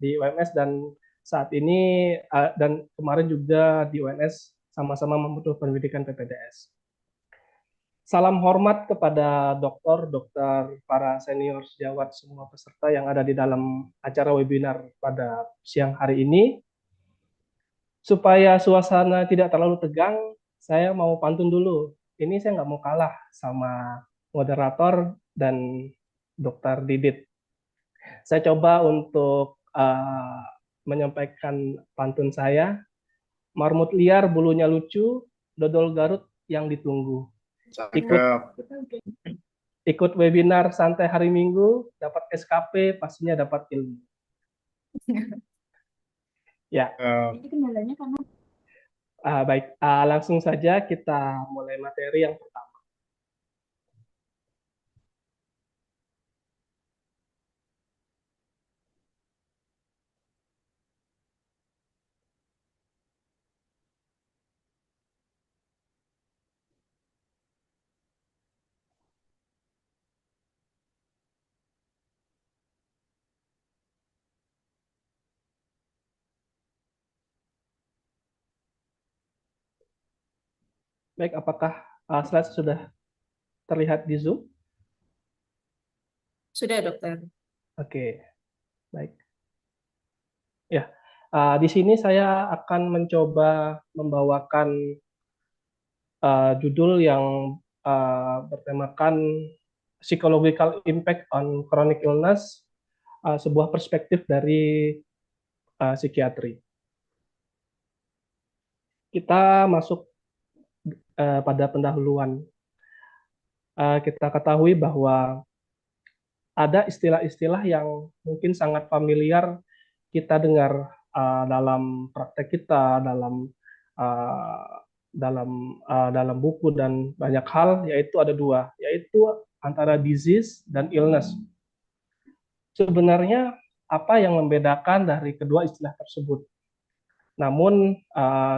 di UMS dan saat ini dan kemarin juga di UNS sama-sama membutuhkan pendidikan PPDS. Salam hormat kepada dokter, para senior sejawat semua peserta yang ada di dalam acara webinar pada siang hari ini. Supaya suasana tidak terlalu tegang, saya mau pantun dulu. Ini saya nggak mau kalah sama moderator dan Dokter Didit. Saya coba untuk menyampaikan pantun saya. Marmut liar bulunya lucu, dodol Garut yang ditunggu. Ikut Cakep. ikut webinar santai hari Minggu, dapat SKP, pastinya dapat ilmu. Ya, Ini kendalanya karena baik. Langsung saja kita mulai materi yang pertama. Baik, apakah slide sudah terlihat di Zoom? sudah dokter. Oke, baik. Ya, di sini saya akan mencoba membawakan judul yang bertemakan Psychological Impact on Chronic Illness, sebuah perspektif dari psikiatri. Kita masuk pada pendahuluan. Kita ketahui bahwa ada istilah-istilah yang mungkin sangat familiar kita dengar dalam praktek kita, dalam buku dan banyak hal, yaitu ada dua, yaitu antara disease dan illness. Sebenarnya apa yang membedakan dari kedua istilah tersebut? Namun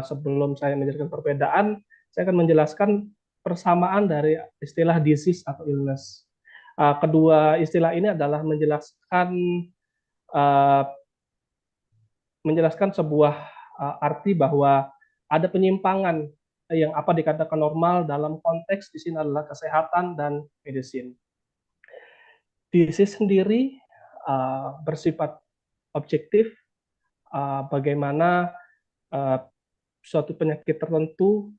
sebelum saya menjelaskan perbedaan, saya akan menjelaskan persamaan dari istilah disease atau illness. Kedua istilah ini adalah menjelaskan sebuah arti bahwa ada penyimpangan yang apa dikatakan normal dalam konteks di sini adalah kesehatan dan medicine. Disease sendiri bersifat objektif, bagaimana suatu penyakit tertentu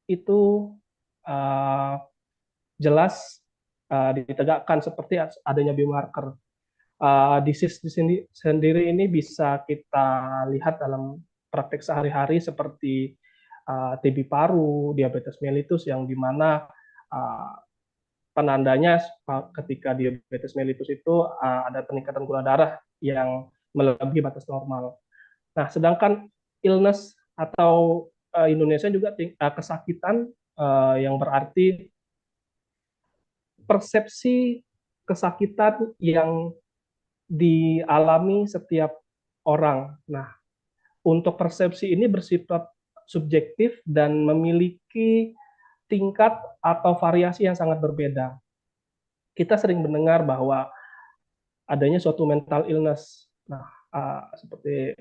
itu jelas ditegakkan seperti adanya biomarker. Disease di sini sendiri ini bisa kita lihat dalam praktek sehari-hari seperti TB paru, diabetes mellitus yang dimana penandanya ketika diabetes mellitus itu ada peningkatan gula darah yang melebihi batas normal. Nah, sedangkan illness atau Indonesia juga kesakitan yang berarti persepsi kesakitan yang dialami setiap orang. Nah, untuk persepsi ini bersifat subjektif dan memiliki tingkat atau variasi yang sangat berbeda. Kita sering mendengar bahwa adanya suatu mental illness. Nah, seperti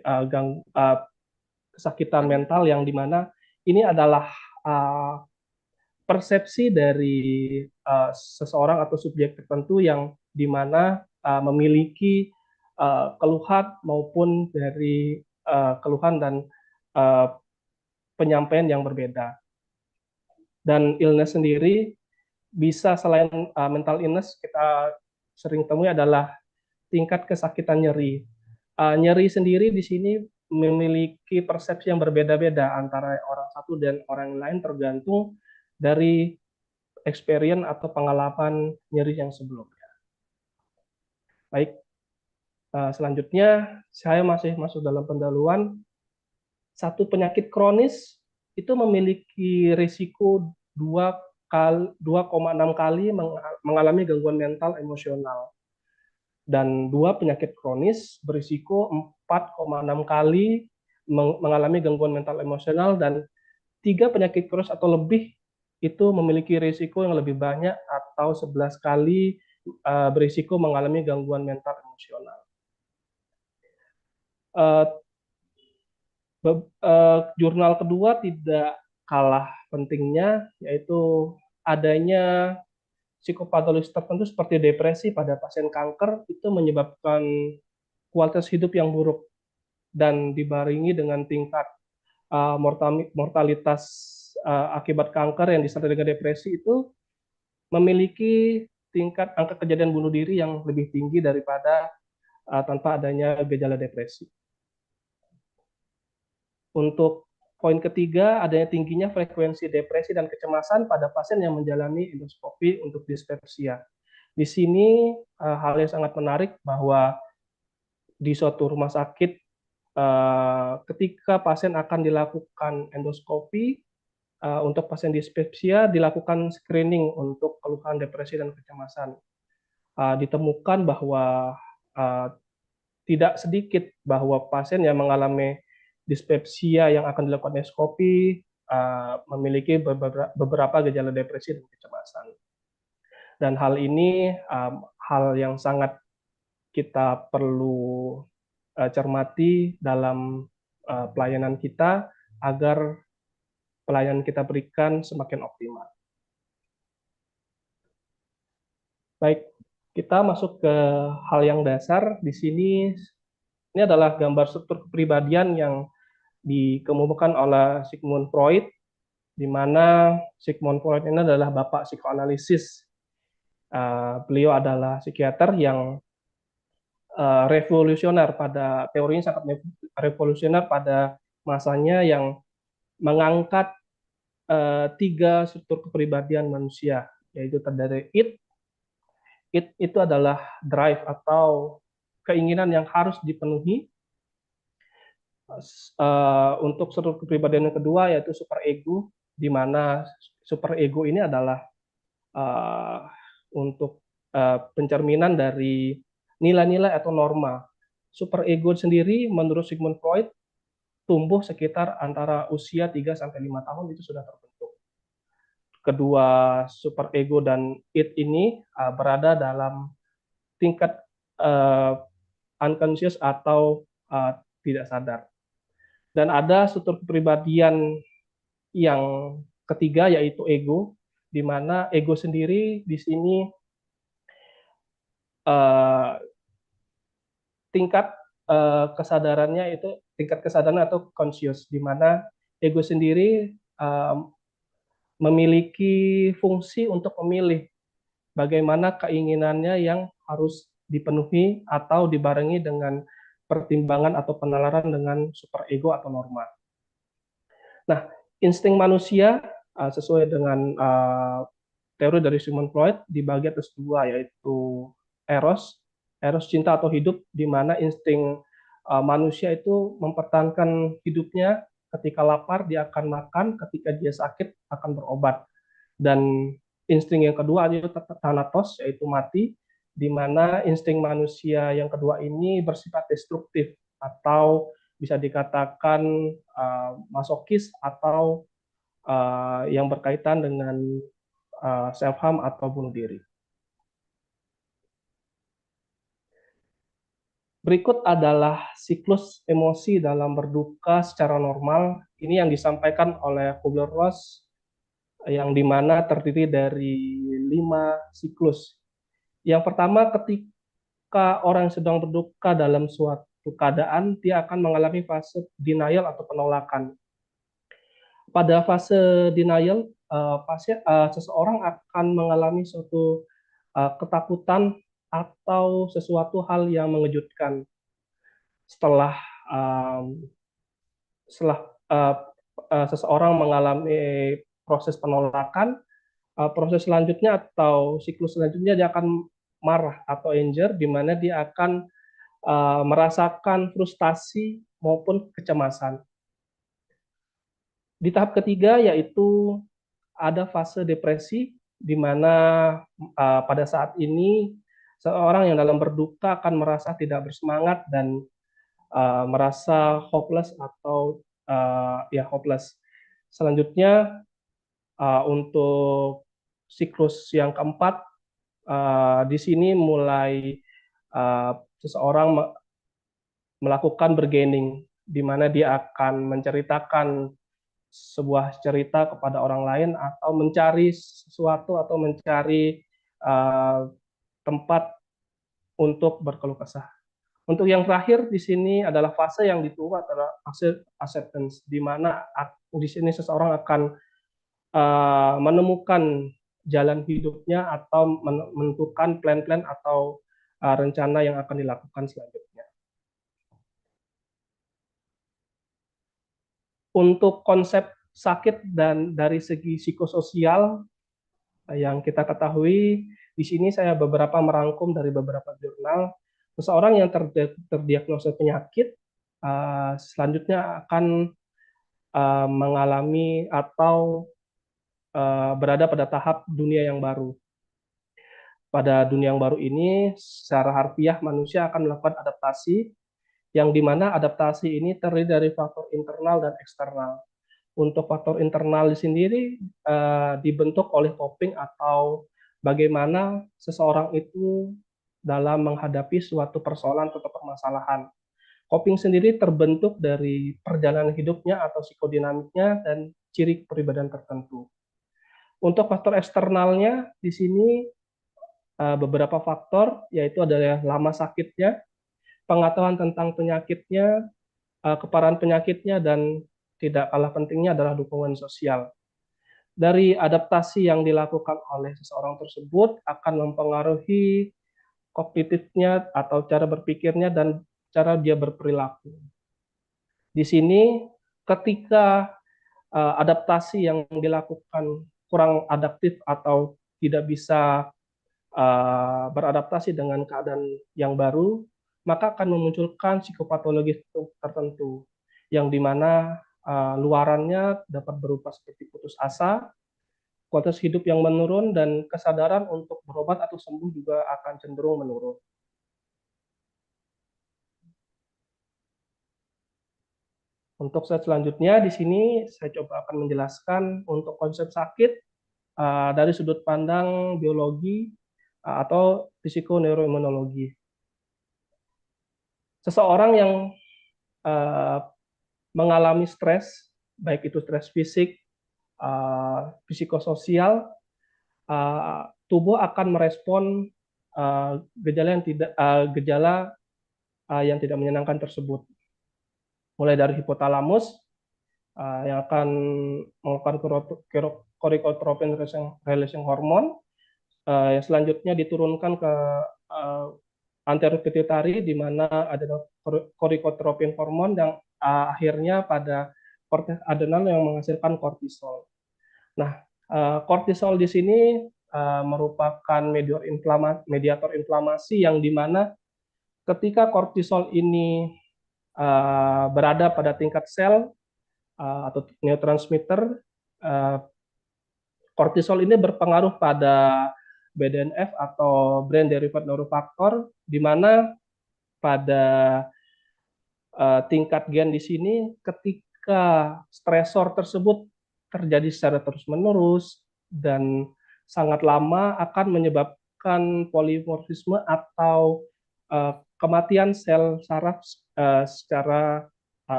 kesakitan mental yang dimana ini adalah persepsi dari seseorang atau subjek tertentu yang dimana memiliki keluhan maupun dari keluhan dan penyampaian yang berbeda. Dan illness sendiri bisa selain mental illness kita sering temui adalah tingkat kesakitan nyeri. Nyeri sendiri di sini memiliki persepsi yang berbeda-beda antara orang satu dan orang lain tergantung dari experience atau pengalaman nyeri yang sebelumnya. Baik, selanjutnya saya masih masuk dalam pendahuluan. Satu penyakit kronis itu memiliki risiko 2,6 kali mengalami gangguan mental emosional. Dan dua penyakit kronis berisiko 4,6 kali mengalami gangguan mental emosional, dan 3 penyakit kronis atau lebih itu memiliki risiko yang lebih banyak atau 11 kali berisiko mengalami gangguan mental emosional. Uh, Jurnal kedua tidak kalah pentingnya, yaitu adanya psikopatologis tertentu seperti depresi pada pasien kanker itu menyebabkan kualitas hidup yang buruk dan dibarengi dengan tingkat mortalitas akibat kanker yang disertai dengan depresi itu memiliki tingkat angka kejadian bunuh diri yang lebih tinggi daripada tanpa adanya gejala depresi. Untuk poin ketiga, adanya tingginya frekuensi depresi dan kecemasan pada pasien yang menjalani endoskopi untuk dispepsia. Di sini hal yang sangat menarik bahwa di suatu rumah sakit ketika pasien akan dilakukan endoskopi untuk pasien dispepsia dilakukan screening untuk keluhan depresi dan kecemasan. Ditemukan bahwa tidak sedikit bahwa pasien yang mengalami dispepsia yang akan dilakukan endoskopi memiliki beberapa gejala depresi dan kecemasan. Dan hal ini hal yang sangat kita perlu cermati dalam pelayanan kita agar pelayanan kita berikan semakin optimal. Baik, kita masuk ke hal yang dasar. Di sini ini adalah gambar struktur kepribadian yang dikemukakan oleh Sigmund Freud, di mana Sigmund Freud ini adalah bapak psikoanalisis. Beliau adalah psikiater yang revolusioner pada teorinya, sangat revolusioner pada masanya, yang mengangkat tiga struktur kepribadian manusia, yaitu terdiri id. Id itu adalah drive atau keinginan yang harus dipenuhi. Untuk struktur kepribadian yang kedua yaitu superego, di mana superego ini adalah untuk pencerminan dari nilai-nilai atau norma. Superego sendiri menurut Sigmund Freud tumbuh sekitar antara usia 3 sampai 5 tahun itu sudah terbentuk. Kedua superego dan id ini berada dalam tingkat unconscious atau tidak sadar. Dan ada struktur kepribadian yang ketiga yaitu ego, di mana ego sendiri di sini tingkat kesadarannya itu tingkat kesadaran atau conscious, di mana ego sendiri memiliki fungsi untuk memilih bagaimana keinginannya yang harus dipenuhi atau dibarengi dengan pertimbangan atau penalaran dengan superego atau norma. Nah, insting manusia sesuai dengan teori dari Sigmund Freud dibagi atas dua, yaitu eros cinta atau hidup, di mana insting manusia itu mempertahankan hidupnya. Ketika lapar dia akan makan, ketika dia sakit akan berobat. Dan insting yang kedua yaitu thanatos, yaitu mati, di mana insting manusia yang kedua ini bersifat destruktif atau bisa dikatakan masokis atau yang berkaitan dengan self harm atau bunuh diri. Berikut adalah siklus emosi dalam berduka secara normal. Ini yang disampaikan oleh Kubler-Ross, yang dimana terdiri dari 5 siklus. Yang pertama, ketika orang sedang berduka dalam suatu keadaan, dia akan mengalami fase denial atau penolakan. Pada fase denial, seseorang akan mengalami suatu ketakutan atau sesuatu hal yang mengejutkan. Setelah seseorang mengalami proses penolakan, proses selanjutnya atau siklus selanjutnya dia akan marah atau anger, di mana dia akan merasakan frustasi maupun kecemasan. Di tahap ketiga yaitu ada fase depresi, di mana pada saat ini seorang yang dalam berduka akan merasa tidak bersemangat dan merasa hopeless atau hopeless. Selanjutnya untuk siklus yang keempat, di sini mulai seseorang melakukan bargaining, di mana dia akan menceritakan sebuah cerita kepada orang lain atau mencari sesuatu atau mencari tempat untuk berkeluh kesah. Untuk yang terakhir di sini adalah fase yang ditunggu adalah fase acceptance, di mana di sini seseorang akan menemukan jalan hidupnya atau menentukan plan-plan atau rencana yang akan dilakukan selanjutnya. Untuk konsep sakit dan dari segi psikososial yang kita ketahui, di sini saya beberapa merangkum dari beberapa jurnal. Seseorang yang terdiagnosa penyakit selanjutnya akan mengalami atau berada pada tahap dunia yang baru. Pada dunia yang baru ini, secara harfiah manusia akan melakukan adaptasi, yang dimana adaptasi ini terdiri dari faktor internal dan eksternal. Untuk faktor internal sendiri dibentuk oleh coping atau bagaimana seseorang itu dalam menghadapi suatu persoalan atau permasalahan. Coping sendiri terbentuk dari perjalanan hidupnya atau psikodinamiknya dan ciri kepribadian tertentu. Untuk faktor eksternalnya di sini beberapa faktor, yaitu adalah lama sakitnya, pengetahuan tentang penyakitnya, keparahan penyakitnya, dan tidak kalah pentingnya adalah dukungan sosial. Dari adaptasi yang dilakukan oleh seseorang tersebut akan mempengaruhi kognitifnya atau cara berpikirnya dan cara dia berperilaku. Di sini ketika adaptasi yang dilakukan kurang adaptif atau tidak bisa beradaptasi dengan keadaan yang baru, maka akan memunculkan psikopatologi tertentu, yang dimana luarannya dapat berupa seperti putus asa, kualitas hidup yang menurun, dan kesadaran untuk berobat atau sembuh juga akan cenderung menurun. Untuk slide selanjutnya, di sini saya coba akan menjelaskan untuk konsep sakit dari sudut pandang biologi atau psikoneuroimunologi. Seseorang yang mengalami stres, baik itu stres fisik, psikososial, tubuh akan merespon gejala yang tidak menyenangkan tersebut. Mulai dari hipotalamus yang akan melakukan corticotropin releasing hormone, yang selanjutnya diturunkan ke anterior pituitary, di mana ada corticotropin hormone yang akhirnya pada korteks adrenal yang menghasilkan kortisol. Nah, kortisol di sini merupakan mediator inflamasi, yang dimana ketika kortisol ini berada pada tingkat sel atau neurotransmitter, kortisol ini berpengaruh pada BDNF atau brain derived neurofactor, di mana pada tingkat gen di sini ketika stresor tersebut terjadi secara terus-menerus dan sangat lama akan menyebabkan polimorfisme atau kematian sel saraf secara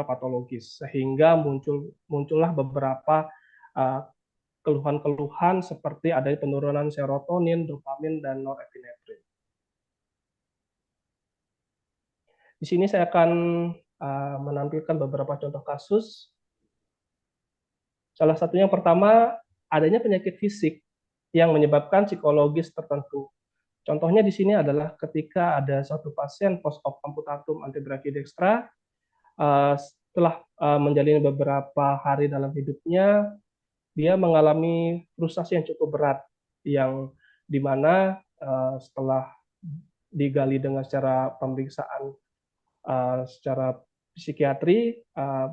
patologis, sehingga muncullah beberapa keluhan-keluhan seperti adanya penurunan serotonin, dopamin, dan norepinefrin. Di sini saya akan menampilkan beberapa contoh kasus. Salah satunya yang pertama, adanya penyakit fisik yang menyebabkan psikologis tertentu. Contohnya di sini adalah ketika ada satu pasien post-op amputatum antebrachydextra, setelah menjalani beberapa hari dalam hidupnya, dia mengalami frustasi yang cukup berat, yang dimana setelah digali dengan secara pemeriksaan secara psikiatri,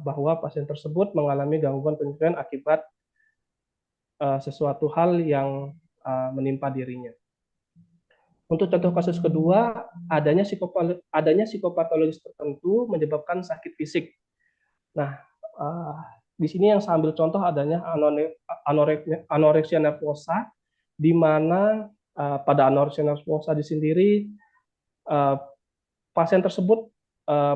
bahwa pasien tersebut mengalami gangguan penyesuaian akibat sesuatu hal yang menimpa dirinya. Untuk contoh kasus kedua, adanya psikopatologis tertentu menyebabkan sakit fisik. Nah, di sini yang saya ambil contoh adanya anoreksia nervosa, di mana pada anoreksia nervosa di sendiri pasien tersebut eh,